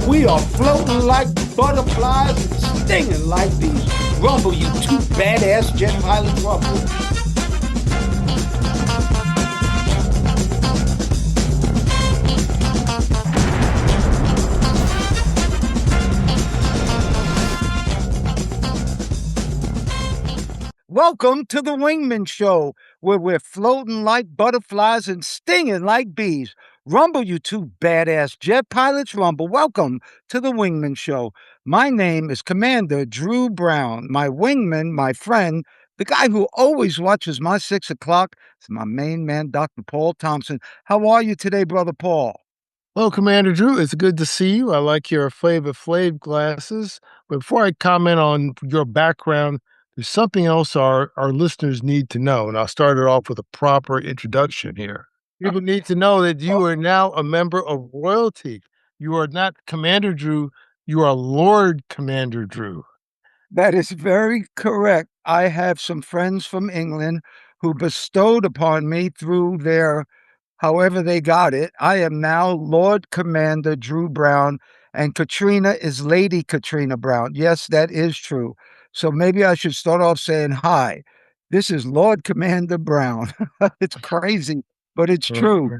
We are floating like butterflies and stinging like bees. Rumble, you two badass jet pilots, rumble. Welcome to the Wingman Show, where we're floating like butterflies and stinging like bees. Rumble, you two badass jet pilots, rumble. Welcome to the Wingman Show. My name is Commander Drew Brown. My wingman, my friend, the guy who always watches my 6 o'clock, is my main man, Dr. Paul Thompson. How are you today, Brother Paul? Well, Commander Drew, it's good to see you. I like your Flavor Flav glasses. But before I comment on your background, there's something else our listeners need to know. And I'll start it off with a proper introduction here. People need to know that you are now a member of royalty. You are not Commander Drew, you are Lord Commander Drew. That is very correct. I have some friends from England who bestowed upon me through their however they got it. I am now Lord Commander Drew Brown, and Katrina is Lady Katrina Brown. Yes, that is true. So maybe I should start off saying, hi, this is Lord Commander Brown. It's crazy, but it's true.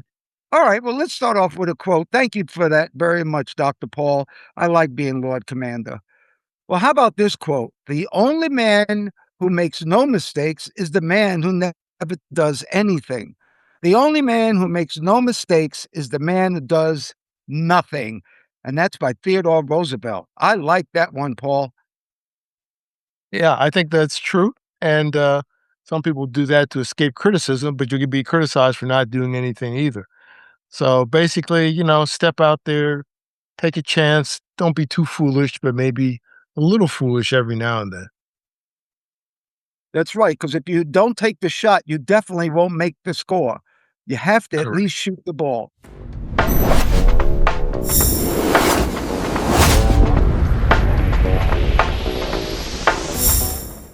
All right, well, let's start off with a quote. Thank you for that very much, Dr. Paul. I like being Lord Commander. Well, how about this quote? The only man who makes no mistakes is the man who never does anything. The only man who makes no mistakes is the man who does nothing. And that's by Theodore Roosevelt. I like that one, Paul. Yeah, I think that's true. And some people do that to escape criticism, but you can be criticized for not doing anything either. So basically, step out there, take a chance. Don't be too foolish, but maybe a little foolish every now and then. That's right. Because if you don't take the shot, you definitely won't make the score. You have to at Correct. least shoot the ball.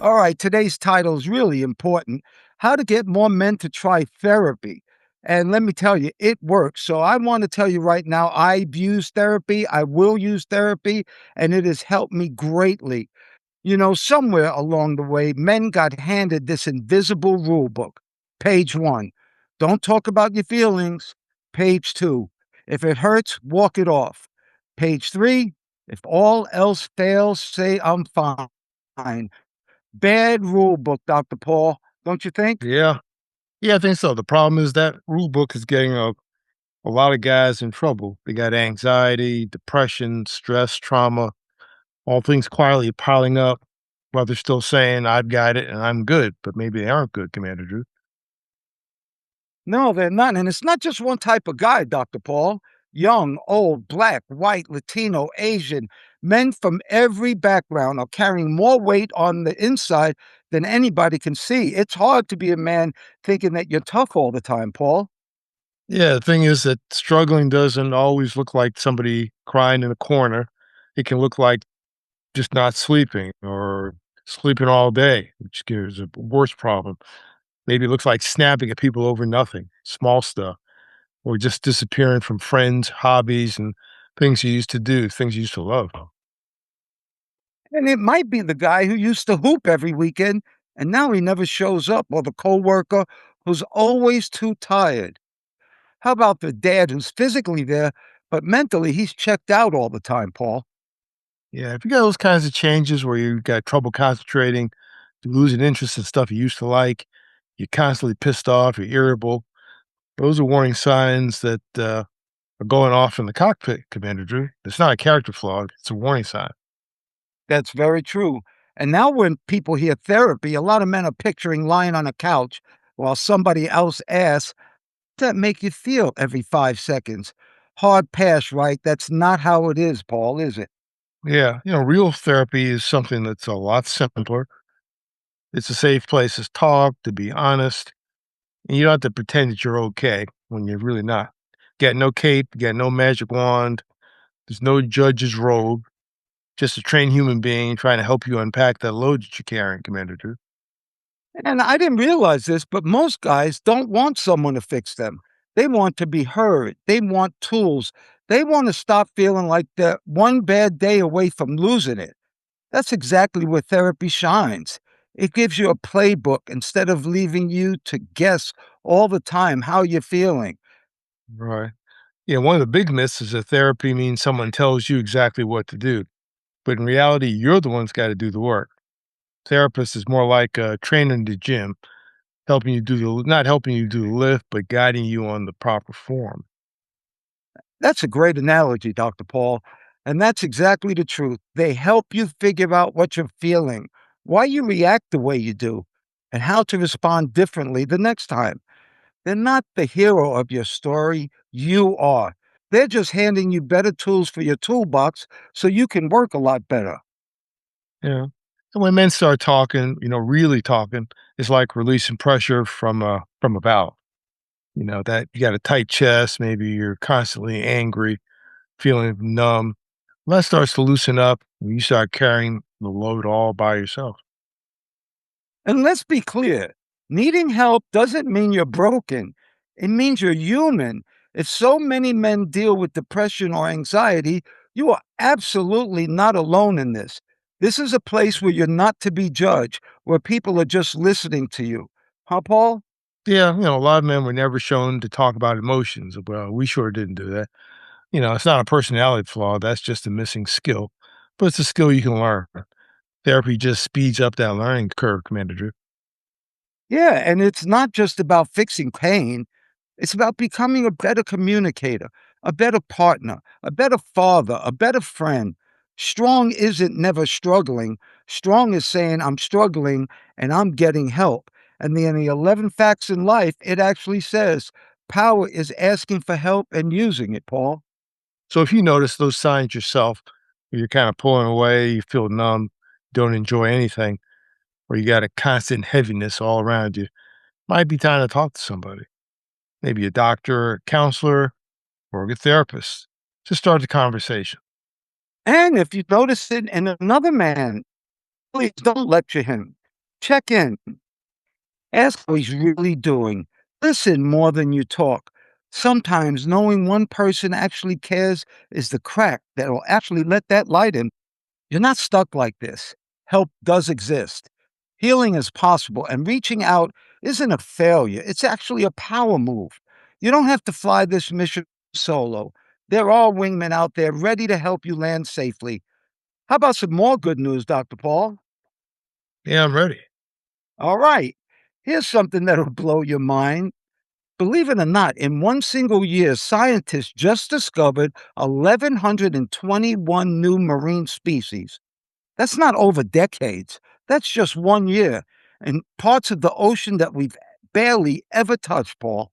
All right, today's title is really important. How to get more men to try therapy. And let me tell you, it works. So I want to tell you right now, I've used therapy, I will use therapy, and it has helped me greatly. You know, somewhere along the way, men got handed this invisible rule book. Page 1, don't talk about your feelings. Page 2, if it hurts, walk it off. Page 3, if all else fails, say I'm fine. Bad rule book, Dr. Paul, don't you think? Yeah. Yeah, I think so. The problem is that rule book is getting a lot of guys in trouble. They got anxiety, depression, stress, trauma, all things quietly piling up while they're still saying, I've got it and I'm good, but maybe they aren't good, Commander Drew. No, they're not. And it's not just one type of guy, Dr. Paul. Young, old, black, white, Latino, Asian, men from every background are carrying more weight on the inside than anybody can see. It's hard to be a man thinking that you're tough all the time, Paul. Yeah, the thing is that struggling doesn't always look like somebody crying in a corner. It can look like just not sleeping or sleeping all day, which is a worse problem. Maybe it looks like snapping at people over nothing, small stuff, or just disappearing from friends, hobbies, and things you used to do, things you used to love. And it might be the guy who used to hoop every weekend and now he never shows up, or the coworker who's always too tired. How about the dad who's physically there, but mentally he's checked out all the time, Paul? Yeah, if you got those kinds of changes where you got trouble concentrating, you're losing interest in stuff you used to like, you're constantly pissed off, you're irritable, those are warning signs that are going off in the cockpit, Commander Drew. It's not a character flaw, it's a warning sign. That's very true. And now when people hear therapy, a lot of men are picturing lying on a couch while somebody else asks, "Does that make you feel?" every 5 seconds. Hard pass, right? That's not how it is, Paul, is it? Yeah, real therapy is something that's a lot simpler. It's a safe place to talk, to be honest, and you don't have to pretend that you're okay when you're really not. Got no cape, got no magic wand, there's no judge's robe, just a trained human being trying to help you unpack that load that you're carrying, Commander Drew. And I didn't realize this, but most guys don't want someone to fix them. They want to be heard. They want tools. They want to stop feeling like they're one bad day away from losing it. That's exactly where therapy shines. It gives you a playbook instead of leaving you to guess all the time how you're feeling. Right. Yeah, one of the big myths is that therapy means someone tells you exactly what to do. But in reality, you're the one's got to do the work. Therapist is more like a trainer in the gym, helping you do the not helping you do the lift, but guiding you on the proper form. That's a great analogy, Dr. Paul. And that's exactly the truth. They help you figure out what you're feeling, why you react the way you do, and how to respond differently the next time. They're not the hero of your story. You are. They're just handing you better tools for your toolbox so you can work a lot better. Yeah. And when men start talking, really talking, it's like releasing pressure from a valve. That you got a tight chest, maybe you're constantly angry, feeling numb. That starts to loosen up when you start carrying the load all by yourself. And let's be clear, needing help doesn't mean you're broken. It means you're human. If so many men deal with depression or anxiety, you are absolutely not alone in this. This is a place where you're not to be judged, where people are just listening to you. Huh, Paul? Yeah, a lot of men were never shown to talk about emotions. Well, we sure didn't do that. It's not a personality flaw. That's just a missing skill, but it's a skill you can learn. Therapy just speeds up that learning curve, Commander Drew. Yeah, and it's not just about fixing pain. It's about becoming a better communicator, a better partner, a better father, a better friend. Strong isn't never struggling. Strong is saying, I'm struggling and I'm getting help. And then in the 11 facts in life, it actually says power is asking for help and using it, Paul. So if you notice those signs yourself, where you're kind of pulling away, you feel numb, don't enjoy anything, or you got a constant heaviness all around you, might be time to talk to somebody, maybe a doctor, a counselor, or a good therapist. Just start the conversation. And if you notice it in another man, please don't lecture him. Check in. Ask how he's really doing. Listen more than you talk. Sometimes knowing one person actually cares is the crack that'll actually let that light in. You're not stuck like this. Help does exist. Healing is possible, and reaching out isn't a failure. It's actually a power move. You don't have to fly this mission solo. There are wingmen out there ready to help you land safely. How about some more good news, Dr. Paul? Yeah, I'm ready. All right. Here's something that'll blow your mind. Believe it or not, in one single year, scientists just discovered 1,121 new marine species. That's not over decades. That's just one year. And parts of the ocean that we've barely ever touched, Paul.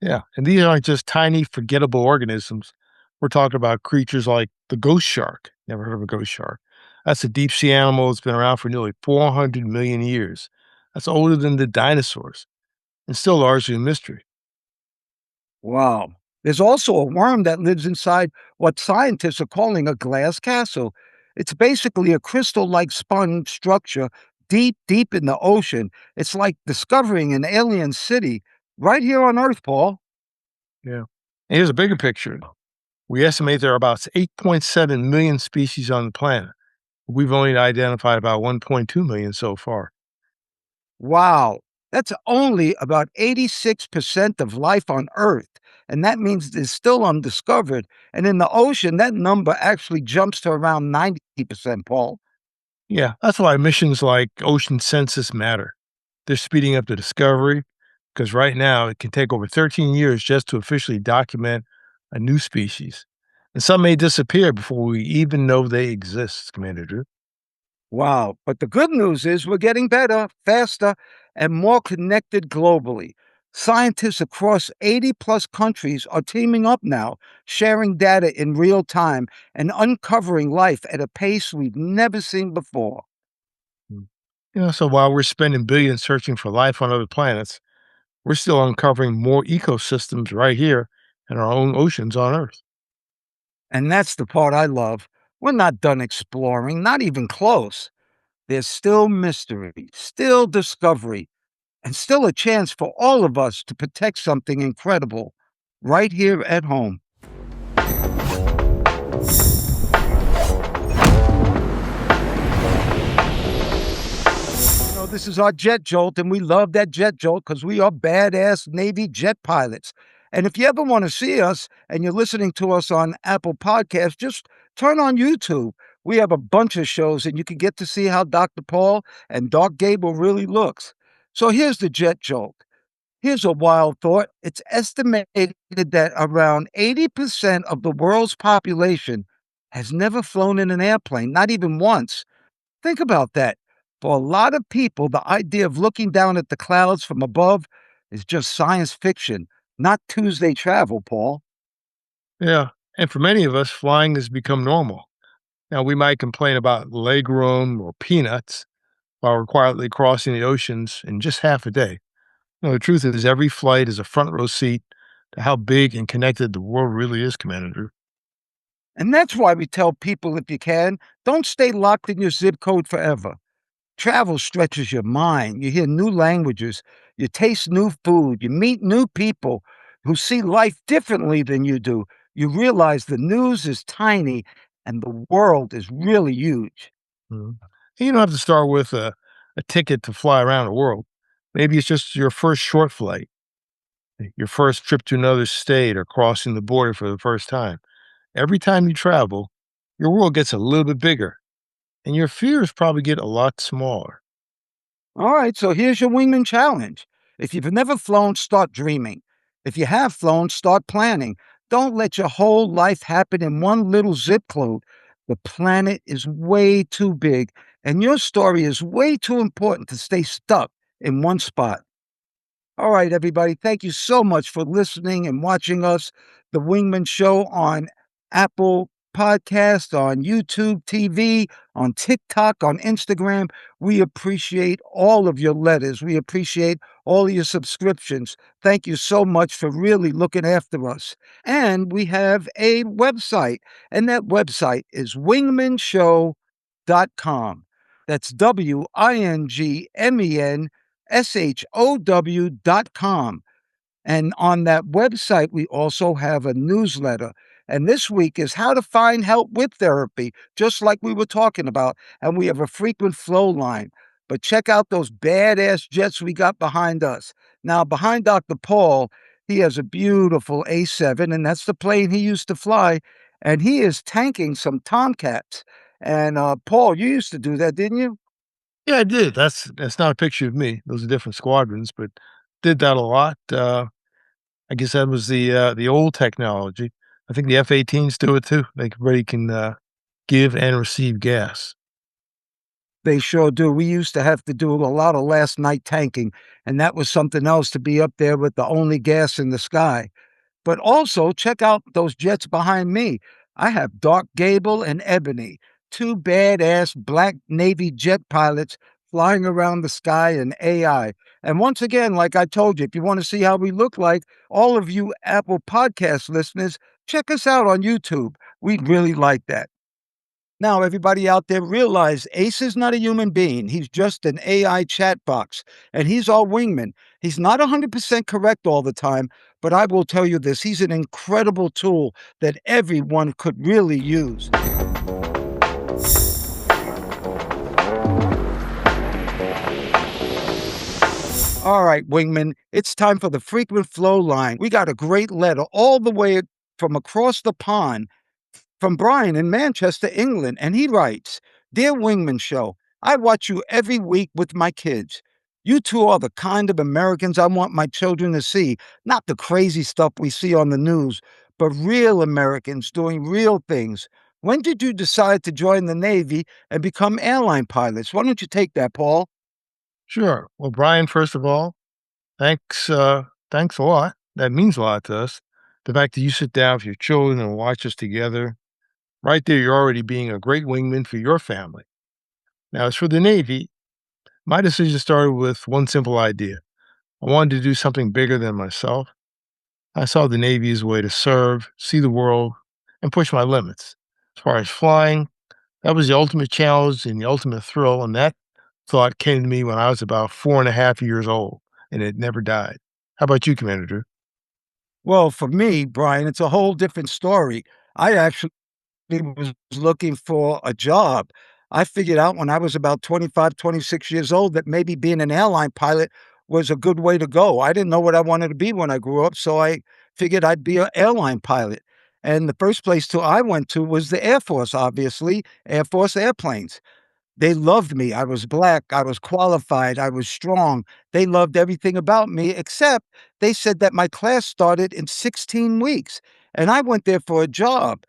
Yeah. And these aren't just tiny, forgettable organisms. We're talking about creatures like the ghost shark. Never heard of a ghost shark. That's a deep sea animal that's been around for nearly 400 million years. That's older than the dinosaurs and still largely a mystery. Wow. There's also a worm that lives inside what scientists are calling a glass castle. It's basically a crystal like sponge structure deep, deep in the ocean. It's like discovering an alien city right here on Earth, Paul. Yeah. And here's a bigger picture. We estimate there are about 8.7 million species on the planet. We've only identified about 1.2 million so far. Wow. That's only about 86% of life on Earth. And that means it's still undiscovered. And in the ocean, that number actually jumps to around 90%, Paul. Yeah, that's why missions like Ocean Census matter. They're speeding up the discovery because right now it can take over 13 years just to officially document a new species. And some may disappear before we even know they exist, Commander Drew. Wow. But the good news is we're getting better, faster, and more connected globally. Scientists across 80 plus countries are teaming up now, sharing data in real time and uncovering life at a pace we've never seen before. Mm. So while we're spending billions searching for life on other planets, we're still uncovering more ecosystems right here in our own oceans on Earth. And that's the part I love. We're not done exploring, not even close. There's still mystery, still discovery. and still a chance for all of us to protect something incredible right here at home. This is our jet jolt, and we love that jet jolt because we are badass Navy jet pilots. And if you ever want to see us and you're listening to us on Apple Podcasts, just turn on YouTube. We have a bunch of shows, and you can get to see how Dr. Paul and Doc Gable really looks. So here's the jet jolt. Here's a wild thought. It's estimated that around 80% of the world's population has never flown in an airplane, not even once. Think about that. For a lot of people, the idea of looking down at the clouds from above is just science fiction, not Tuesday travel, Paul. Yeah, and for many of us, flying has become normal. Now, we might complain about legroom or peanuts while we're quietly crossing the oceans in just half a day. The truth is, every flight is a front row seat to how big and connected the world really is, Commander Drew. And that's why we tell people, if you can, don't stay locked in your zip code forever. Travel stretches your mind. You hear new languages, you taste new food, you meet new people who see life differently than you do. You realize the news is tiny and the world is really huge. Mhm. And you don't have to start with a ticket to fly around the world. Maybe it's just your first short flight, your first trip to another state, or crossing the border for the first time. Every time you travel, your world gets a little bit bigger, and your fears probably get a lot smaller. All right, so here's your Wingman challenge. If you've never flown, start dreaming. If you have flown, start planning. Don't let your whole life happen in one little zip code. The planet is way too big, and your story is way too important to stay stuck in one spot. All right, everybody. Thank you so much for listening and watching us, The Wingman Show, on Apple Podcast, on YouTube TV, on TikTok, on Instagram. We appreciate all of your letters. We appreciate all of your subscriptions. Thank you so much for really looking after us. And we have a website, and that website is wingmanshow.com. That's WINGMENSHOW.com. And on that website, we also have a newsletter. And this week is how to find help with therapy, just like we were talking about. And we have a frequent flow line. But check out those badass jets we got behind us. Now, behind Dr. Paul, he has a beautiful A7, and that's the plane he used to fly. And he is tanking some Tomcats. And Paul, you used to do that, didn't you? Yeah, I did. That's not a picture of me. Those are different squadrons, but did that a lot. I guess that was the old technology. I think the F-18s do it too. Like everybody can give and receive gas. They sure do. We used to have to do a lot of last night tanking, and that was something else to be up there with the only gas in the sky. But also, check out those jets behind me. I have Dark Gable and Ebony, two badass black Navy jet pilots flying around the sky in AI. And once again, like I told you, if you want to see how we look like, all of you Apple Podcast listeners, check us out on YouTube. We'd really like that. Now, everybody out there, realize Ace is not a human being. He's just an AI chat box, and he's our wingman. He's not 100% correct all the time, but I will tell you this, he's an incredible tool that everyone could really use. All right, wingman, it's time for the frequent flow line. We got a great letter all the way from across the pond from Brian in Manchester, England, and he writes, "Dear Wingman Show, I watch you every week with my kids. You two are the kind of Americans I want my children to see, not the crazy stuff we see on the news, but real Americans doing real things. When did you decide to join the Navy and become airline pilots? Why don't you take that, Paul?" Sure. Well, Brian, first of all, thanks a lot. That means a lot to us. The fact that you sit down with your children and watch us together, right there, you're already being a great wingman for your family. Now, as for the Navy, my decision started with one simple idea. I wanted to do something bigger than myself. I saw the Navy as a way to serve, see the world, and push my limits. As far as flying, that was the ultimate challenge and the ultimate thrill, and that thought came to me when I was about 4.5 years old. and it never died. How about you, Commander Drew? Well, for me, Brian, it's a whole different story. I actually was looking for a job. I figured out when I was about 25, 26 years old that maybe being an airline pilot was a good way to go. I didn't know what I wanted to be when I grew up, so I figured I'd be an airline pilot. And the first place to I went to was the Air Force, obviously, Air Force airplanes. They loved me. I was black, I was qualified, I was strong. They loved everything about me, except they said that my class started in 16 weeks, and I went there for a job.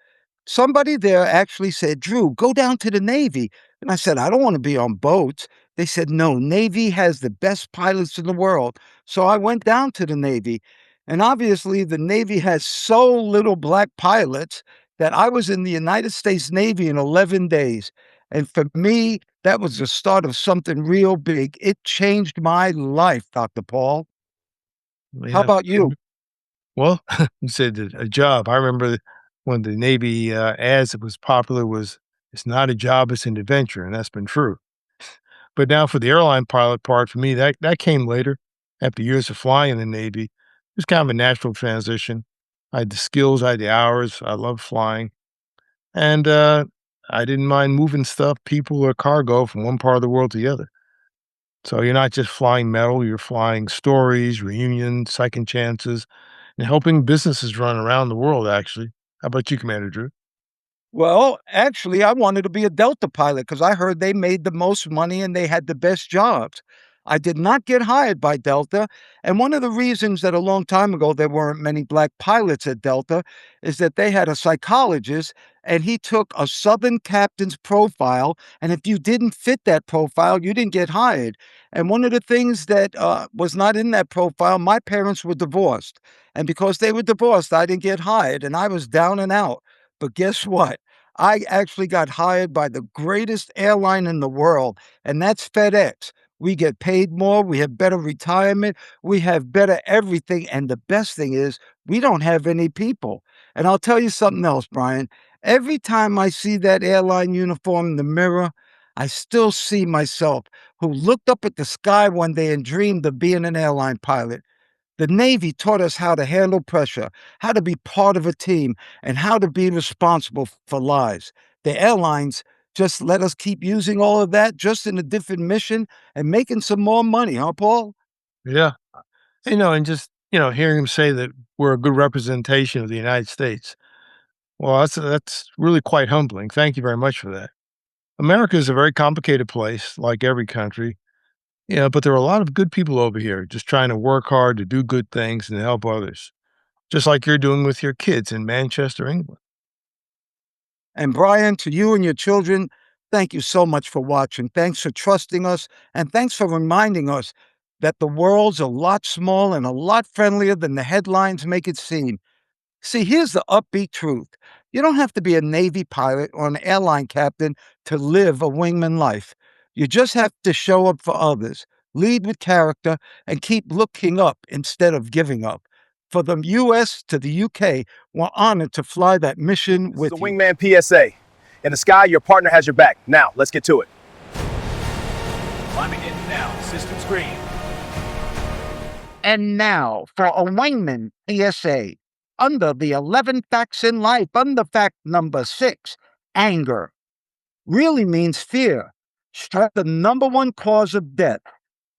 Somebody there actually said, "Drew, go down to the Navy." And I said, "I don't want to be on boats." They said, "No, Navy has the best pilots in the world." So I went down to the Navy. And obviously, the Navy has so little black pilots that I was in the United States Navy in 11 days. And for me, that was the start of something real big. It changed my life, Dr. Paul. How Yeah. about you? Well, you said that a job. I remember when the Navy ads that was popular was it's not a job, it's an adventure, and that's been true. But now for the airline pilot part, for me, that came later after years of flying in the Navy. It was kind of a natural transition. I had the skills, I had the hours. I love flying. And I didn't mind moving stuff, people, or cargo from one part of the world to the other. So you're not just flying metal, you're flying stories, reunions, second chances, and helping businesses run around the world, actually. How about you, Commander Drew? Well, actually, I wanted to be a Delta pilot because I heard they made the most money and they had the best jobs. I did not get hired by Delta. And one of the reasons that a long time ago there weren't many black pilots at Delta is that they had a psychologist and he took a Southern captain's profile. And if you didn't fit that profile, you didn't get hired. And one of the things that was not in that profile, my parents were divorced. And because they were divorced, I didn't get hired and I was down and out. But guess what? I actually got hired by the greatest airline in the world, and that's FedEx. We get paid more, we have better retirement, we have better everything, and the best thing is we don't have any people. And I'll tell you something else, Brian. Every time I see that airline uniform in the mirror, I still see myself who looked up at the sky one day and dreamed of being an airline pilot. The Navy taught us how to handle pressure, how to be part of a team, and how to be responsible for lives. The airlines just let us keep using all of that just in a different mission and making some more money, huh, Paul? Yeah. And just, hearing him say that we're a good representation of the United States. Well, that's really quite humbling. Thank you very much for that. America is a very complicated place, like every country. Yeah, but there are a lot of good people over here just trying to work hard to do good things and to help others, just like you're doing with your kids in Manchester, England. And Brian, to you and your children, thank you so much for watching. Thanks for trusting us, and thanks for reminding us that the world's a lot smaller and a lot friendlier than the headlines make it seem. See, here's the upbeat truth. You don't have to be a Navy pilot or an airline captain to live a wingman life. You just have to show up for others, lead with character, and keep looking up instead of giving up. For the US to the UK, we're honored to fly that mission This is the with you. Wingman PSA. In the sky, your partner has your back. Now, let's get to it. Climbing in now. Systems green. And now for a wingman PSA. Under the 11 facts in life, under fact number 6, anger really means fear. Stress the number one cause of death.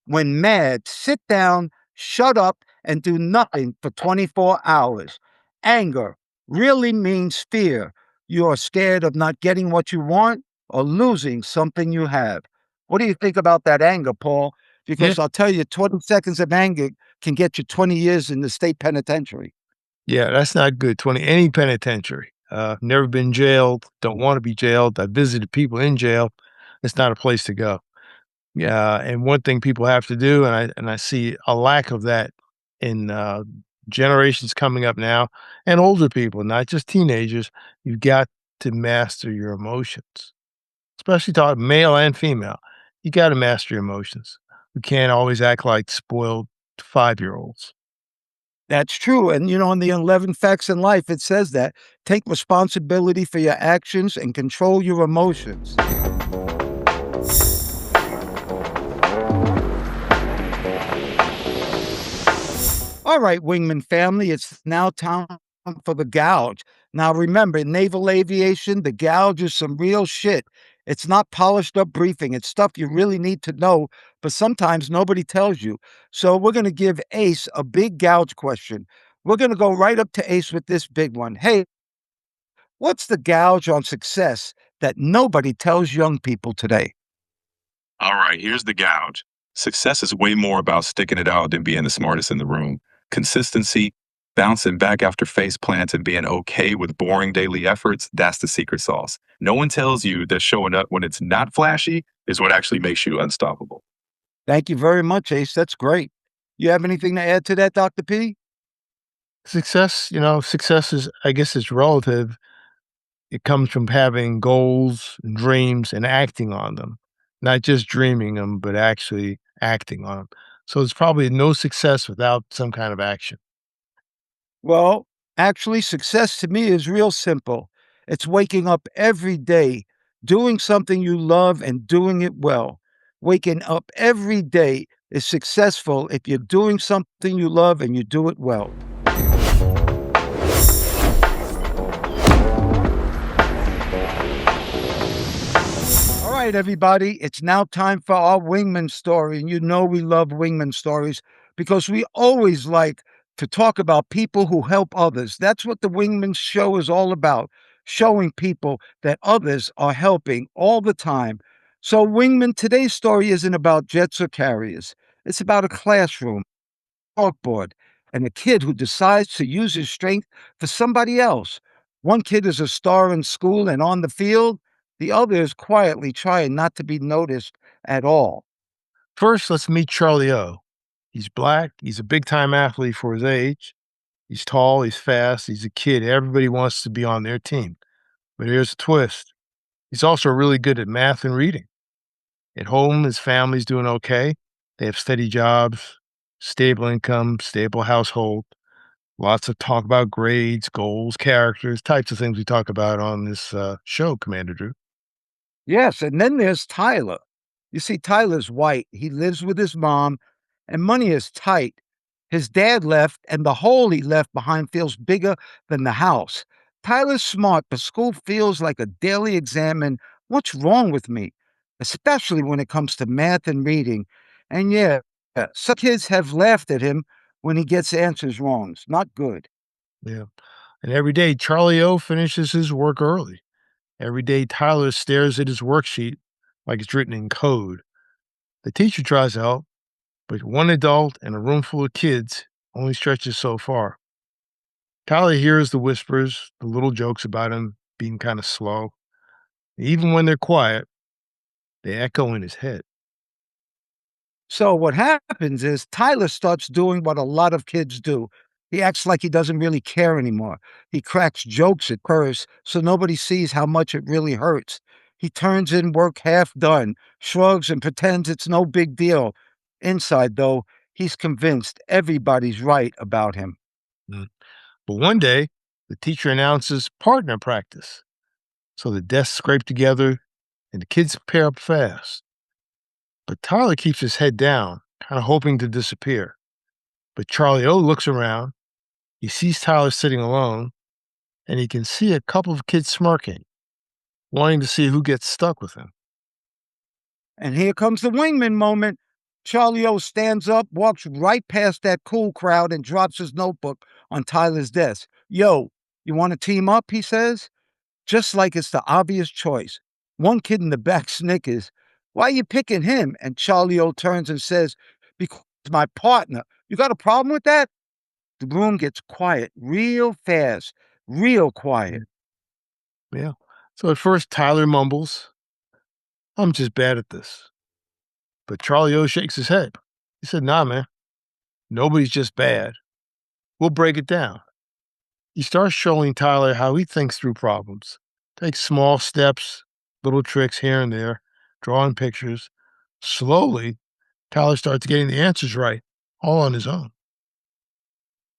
When mad, sit down, shut up, and do nothing for 24 hours. Anger really means fear. You are scared of not getting what you want or losing something you have. What do you think about that anger, Paul? Yeah. Because I'll tell you, 20 seconds of anger can get you 20 years in the state penitentiary. Yeah, that's not good. 20 any penitentiary. Never been jailed, don't want to be jailed. I visited people in jail. It's not a place to go. Yeah, and one thing people have to do, and I see a lack of that in generations coming up now, and older people, not just teenagers. You've got to master your emotions, especially talk male and female. You got to master your emotions. We can't always act like spoiled 5-year-olds. That's true. And, in the 11 facts in life, it says that take responsibility for your actions and control your emotions. All right, Wingman family, it's now time for the gouge. Now, remember, in naval aviation, the gouge is some real shit. It's not polished up briefing. It's stuff you really need to know, but sometimes nobody tells you. So, we're going to give Ace a big gouge question. We're going to go right up to Ace with this big one. Hey, what's the gouge on success that nobody tells young people today? All right, here's the gouge. Success is way more about sticking it out than being the smartest in the room. Consistency, bouncing back after face plants, and being okay with boring daily efforts, that's the secret sauce. No one tells you that showing up when it's not flashy is what actually makes you unstoppable. Thank you very much, Ace. That's great. You have anything to add to that, Dr. P? Success is, I guess, it's relative. It comes from having goals and dreams and acting on them, not just dreaming them, but actually acting on them. So it's probably no success without some kind of action. Well, actually, success to me is real simple. It's waking up every day, doing something you love and doing it well. Waking up every day is successful if you're doing something you love and you do it well. All right, everybody, it's now time for our Wingman story. And you know we love Wingman stories because we always like to talk about people who help others. That's what the Wingman Show is all about, showing people that others are helping all the time. So, Wingman, today's story isn't about jets or carriers, it's about a classroom, chalkboard, and a kid who decides to use his strength for somebody else. One kid is a star in school and on the field, the other is quietly trying not to be noticed at all. First, let's meet Charlie O. He's black. He's a big time athlete for his age. He's tall. He's fast. He's a kid. Everybody wants to be on their team. But here's a twist. He's also really good at math and reading. At home, his family's doing okay. They have steady jobs, stable income, stable household. Lots of talk about grades, goals, characters, types of things we talk about on this show, Commander Drew. Yes, and then there's Tyler. You see, Tyler's white. He lives with his mom, and money is tight. His dad left, and the hole he left behind feels bigger than the house. Tyler's smart, but school feels like a daily exam. And what's wrong with me? Especially when it comes to math and reading. And yeah, some kids have laughed at him when he gets answers wrong. It's not good. Yeah. And every day, Charlie O finishes his work early. Every day, Tyler stares at his worksheet like it's written in code. The teacher tries to help, but one adult and a room full of kids only stretches so far. Tyler hears the whispers, the little jokes about him being kind of slow. Even when they're quiet, they echo in his head. So what happens is Tyler starts doing what a lot of kids do. He acts like he doesn't really care anymore. He cracks jokes at first so nobody sees how much it really hurts. He turns in work half done, shrugs and pretends it's no big deal. Inside, though, he's convinced everybody's right about him. Mm. But one day, the teacher announces partner practice. So the desks scrape together and the kids pair up fast. But Tyler keeps his head down, kind of hoping to disappear. But Charlie O looks around. He sees Tyler sitting alone, and he can see a couple of kids smirking, wanting to see who gets stuck with him. And here comes the wingman moment. Charlie O stands up, walks right past that cool crowd, and drops his notebook on Tyler's desk. Yo, you want to team up? He says. Just like it's the obvious choice. One kid in the back snickers. Why are you picking him? And Charlie O turns and says, because my partner. You got a problem with that? The room gets quiet real fast, real quiet. Yeah. So at first, Tyler mumbles, I'm just bad at this. But Charlie O shakes his head. He said, nah, man, nobody's just bad. We'll break it down. He starts showing Tyler how he thinks through problems. Takes small steps, little tricks here and there, drawing pictures. Slowly, Tyler starts getting the answers right, all on his own.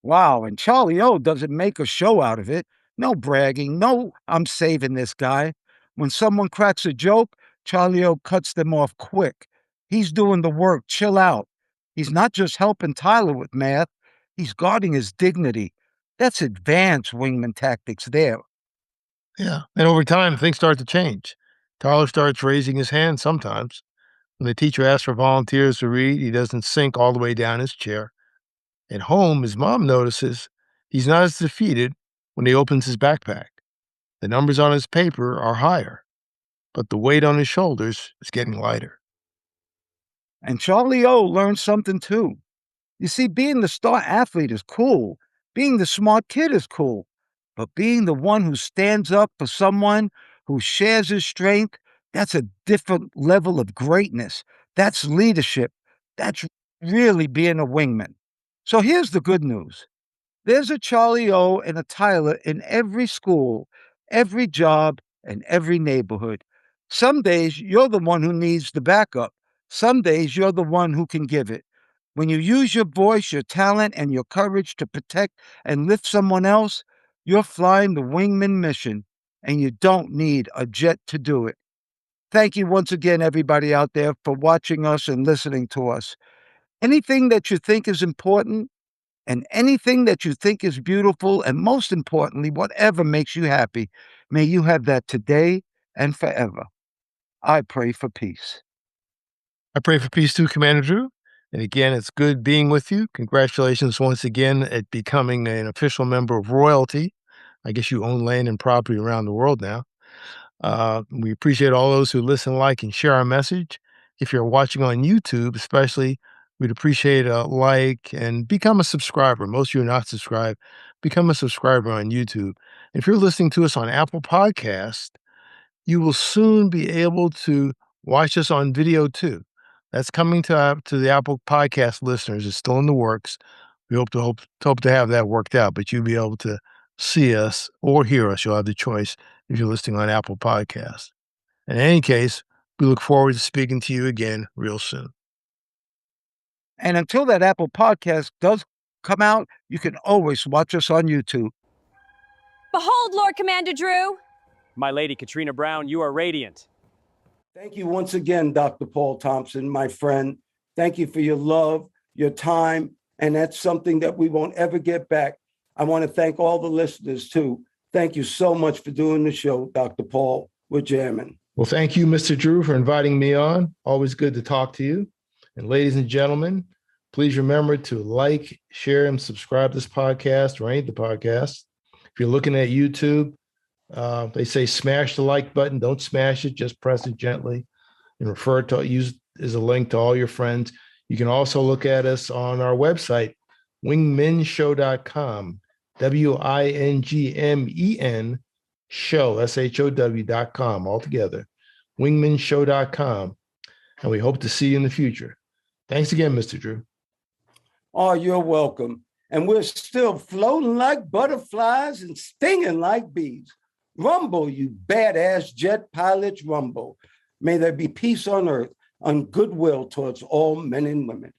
Wow, and Charlie O doesn't make a show out of it. No bragging, no, I'm saving this guy. When someone cracks a joke, Charlie O cuts them off quick. He's doing the work, chill out. He's not just helping Tyler with math, He's guarding his dignity. That's advanced wingman tactics there. Yeah. And over time, things start to change. Tyler starts raising his hand sometimes. When the teacher asks for volunteers to read, he doesn't sink all the way down his chair. At home, his mom notices he's not as defeated when he opens his backpack. The numbers on his paper are higher, but the weight on his shoulders is getting lighter. And Charlie O learned something too. You see, being the star athlete is cool. Being the smart kid is cool. But being the one who stands up for someone, who shares his strength, that's a different level of greatness. That's leadership. That's really being a wingman. So here's the good news. There's a Charlie O and a Tyler in every school, every job, and every neighborhood. Some days you're the one who needs the backup. Some days you're the one who can give it. When you use your voice, your talent, and your courage to protect and lift someone else, you're flying the Wingman mission, and you don't need a jet to do it. Thank you once again, everybody out there, for watching us and listening to us. Anything that you think is important, and anything that you think is beautiful, and most importantly, whatever makes you happy, may you have that today and forever. I pray for peace. I pray for peace too, Commander Drew. And again, it's good being with you. Congratulations once again at becoming an official member of royalty. I guess you own land and property around the world now. We appreciate all those who listen, like, and share our message. If you're watching on YouTube, especially, we'd appreciate a like and become a subscriber. Most of you are not subscribed. Become a subscriber on YouTube. If you're listening to us on Apple Podcast, you will soon be able to watch us on video too. That's coming to the Apple Podcast listeners. It's still in the works. We hope to have that worked out, but you'll be able to see us or hear us. You'll have the choice if you're listening on Apple Podcasts. In any case, we look forward to speaking to you again real soon. And until that Apple Podcast does come out, you can always watch us on YouTube. Behold, Lord Commander Drew. My lady Katrina Brown, you are radiant. Thank you once again, Dr. Paul Thompson, my friend. Thank you for your love, your time, and that's something that we won't ever get back. I want to thank all the listeners, too. Thank you so much for doing the show, Dr. Paul. We're jamming. Well, thank you, Mr. Drew, for inviting me on. Always good to talk to you. And ladies and gentlemen, please remember to like, share, and subscribe to this podcast or any of the podcasts. If you're looking at YouTube, they say smash the like button. Don't smash it. Just press it gently and refer to use as a link to all your friends. You can also look at us on our website, wingmenshow.com, WINGMEN show, SHOW.com, altogether, wingmenshow.com. And we hope to see you in the future. Thanks again, Mr. Drew. Oh, you're welcome. And we're still floating like butterflies and stinging like bees. Rumble, you badass jet pilots, rumble. May there be peace on earth, and goodwill towards all men and women.